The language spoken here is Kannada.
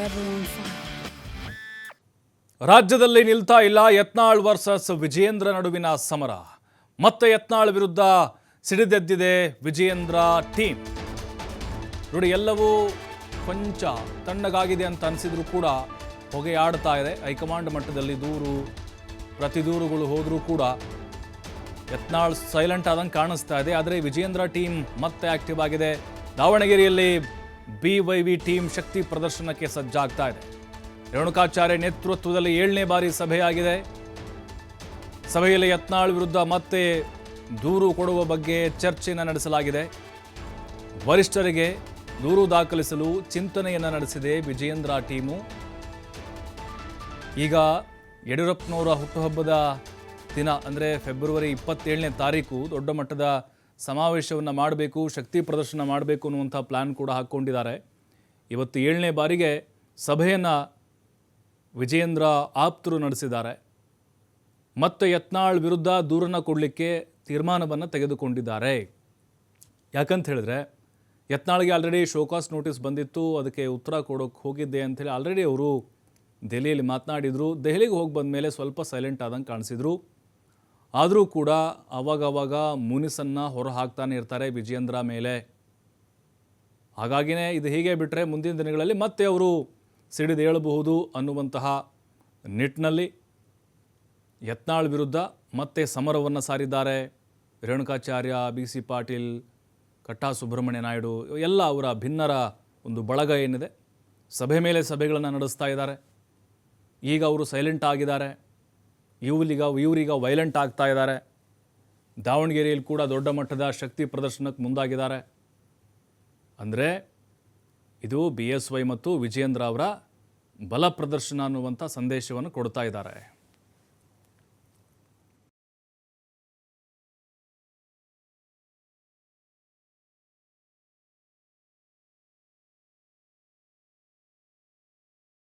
everyone fine. ರಾಜ್ಯದಲ್ಲಿ ನಿಲ್ತಾ ಇಲ್ಲ ಯತ್ನಾಳ್ ವರ್ಸಸ್ ವಿಜಯೇಂದ್ರ ನಡುವಿನ ಸಮರ. ಮತ್ತೆ ಯತ್ನಾಳ್ ವಿರುದ್ಧ ಸಿಡಿದೆದ್ದಿದೆ ವಿಜಯೇಂದ್ರ ಟೀಮ್. ನೋಡಿ, ಎಲ್ಲವೂ ಕೊಂಚ ತಣ್ಣಗಾಗಿದೆ ಅಂತ ಅನಿಸಿದ್ರು ಕೂಡ ಹೊಗೆಯಾಡ್ತಾ ಇದೆ. ಹೈಕಮಾಂಡ್ ಮಟ್ಟದಲ್ಲಿ ಪ್ರತಿ ದೂರುಗಳು ಹೋದರೂ ಕೂಡ ಯತ್ನಾಳ್ ಸೈಲೆಂಟ್ ಆದಂಗೆ ಕಾಣಿಸ್ತಾ ಇದೆ. ಆದರೆ ವಿಜಯೇಂದ್ರ ಟೀಮ್ ಮತ್ತೆ ಆಕ್ಟಿವ್ ಆಗಿದೆ. ದಾವಣಗೆರೆಯಲ್ಲಿ BYV ಟೀಮ್ ಶಕ್ತಿ ಪ್ರದರ್ಶನಕ್ಕೆ ಸಜ್ಜಾಗ್ತಾ ಇದೆ. ರೇಣುಕಾಚಾರ್ಯ ನೇತೃತ್ವದಲ್ಲಿ 7ನೇ ಬಾರಿ ಸಭೆಯಾಗಿದೆ. ಸಭೆಯಲ್ಲಿ ಯತ್ನಾಳ್ ವಿರುದ್ಧ ಮತ್ತೆ ದೂರು ಕೊಡುವ ಬಗ್ಗೆ ಚರ್ಚೆಯನ್ನು ನಡೆಸಲಾಗಿದೆ. ವರಿಷ್ಠರಿಗೆ ದೂರು ದಾಖಲಿಸಲು ಚಿಂತನೆಯನ್ನು ನಡೆಸಿದೆ ವಿಜಯೇಂದ್ರ ಟೀಮು. ಈಗ ಯಡಿಯೂರಪ್ಪನವರ ಹುಟ್ಟುಹಬ್ಬದ ದಿನ ಅಂದರೆ ಫೆಬ್ರವರಿ 27ನೇ ತಾರೀಕು ದೊಡ್ಡ ಮಟ್ಟದ ಸಮಾವೇಶವನ್ನು ಮಾಡಬೇಕು, ಶಕ್ತಿ ಪ್ರದರ್ಶನ ಮಾಡಬೇಕು ಅನ್ನುವಂಥ ಪ್ಲ್ಯಾನ್ ಕೂಡ ಹಾಕ್ಕೊಂಡಿದ್ದಾರೆ. ಇವತ್ತು 7ನೇ ಬಾರಿಗೆ ಸಭೆಯನ್ನು ವಿಜಯೇಂದ್ರ ಆಪ್ತರು ನಡೆಸಿದ್ದಾರೆ. ಮತ್ತೆ ಯತ್ನಾಳ್ ವಿರುದ್ಧ ದೂರನ್ನು ಕೊಡಲಿಕ್ಕೆ ತೀರ್ಮಾನವನ್ನು ತೆಗೆದುಕೊಂಡಿದ್ದಾರೆ. ಯಾಕಂತ ಹೇಳಿದ್ರೆ ಯತ್ನಾಳ್ಗೆ ಆಲ್ರೆಡಿ ಶೋಕಾಸ್ ನೋಟಿಸ್ ಬಂದಿತ್ತು, ಅದಕ್ಕೆ ಉತ್ತರ ಕೊಡೋಕ್ಕೆ ಹೋಗಿದ್ದೆ ಅಂಥೇಳಿ ಆಲ್ರೆಡಿ ಅವರು ದೆಹಲಿಯಲ್ಲಿ ಮಾತನಾಡಿದರು. ದೆಹಲಿಗೆ ಹೋಗಿ ಬಂದ ಮೇಲೆ ಸ್ವಲ್ಪ ಸೈಲೆಂಟ್ ಆದಂಗೆ ಕಾಣಿಸಿದರು. ಆದರೂ ಕೂಡ ಆವಾಗವಾಗ ಮುನಿಸನ್ನು ಹೊರ ಹಾಕ್ತಾನೆ ಇರ್ತಾರೆ ವಿಜಯೇಂದ್ರ ಮೇಲೆ. ಹಾಗಾಗಿನೇ ಇದು ಹೀಗೆ ಬಿಟ್ಟರೆ ಮುಂದಿನ ದಿನಗಳಲ್ಲಿ ಮತ್ತೆ ಅವರು ಸಿಡಿದೇಳಬಹುದು ಅನ್ನುವಂತಹ ನಿಟ್ಟಿನಲ್ಲಿ ಯತ್ನಾಳ್ ವಿರುದ್ಧ ಮತ್ತೆ ಸಮರವನ್ನು ಸಾರಿದ್ದಾರೆ. ರೇಣುಕಾಚಾರ್ಯ, BC ಪಾಟೀಲ್, ಕಟ್ಟಾ ಸುಬ್ರಹ್ಮಣ್ಯ ನಾಯ್ಡು ಎಲ್ಲ ಅವರ ಭಿನ್ನರ ಒಂದು ಬಳಗ ಏನಿದೆ, ಸಭೆ ಮೇಲೆ ಸಭೆಗಳನ್ನು ನಡೆಸ್ತಾ ಇದ್ದಾರೆ. ಈಗ ಅವರು ಸೈಲೆಂಟ್ ಆಗಿದ್ದಾರೆ. ಇವರೀಗ ವೈಲೆಂಟ್ ಆಗ್ತಾ ಇದ್ದಾರೆ. ದಾವಣಗೆರೆಯಲ್ಲಿ ಕೂಡ ದೊಡ್ಡ ಮಟ್ಟದ ಶಕ್ತಿ ಪ್ರದರ್ಶನಕ್ಕೆ ಮುಂದಾಗಿದ್ದಾರೆ. ಅಂದರೆ ಇದು BSY ಮತ್ತು ವಿಜಯೇಂದ್ರ ಅವರ ಬಲ ಪ್ರದರ್ಶನ ಅನ್ನುವಂಥ ಸಂದೇಶವನ್ನು ಕೊಡ್ತಾ ಇದ್ದಾರೆ.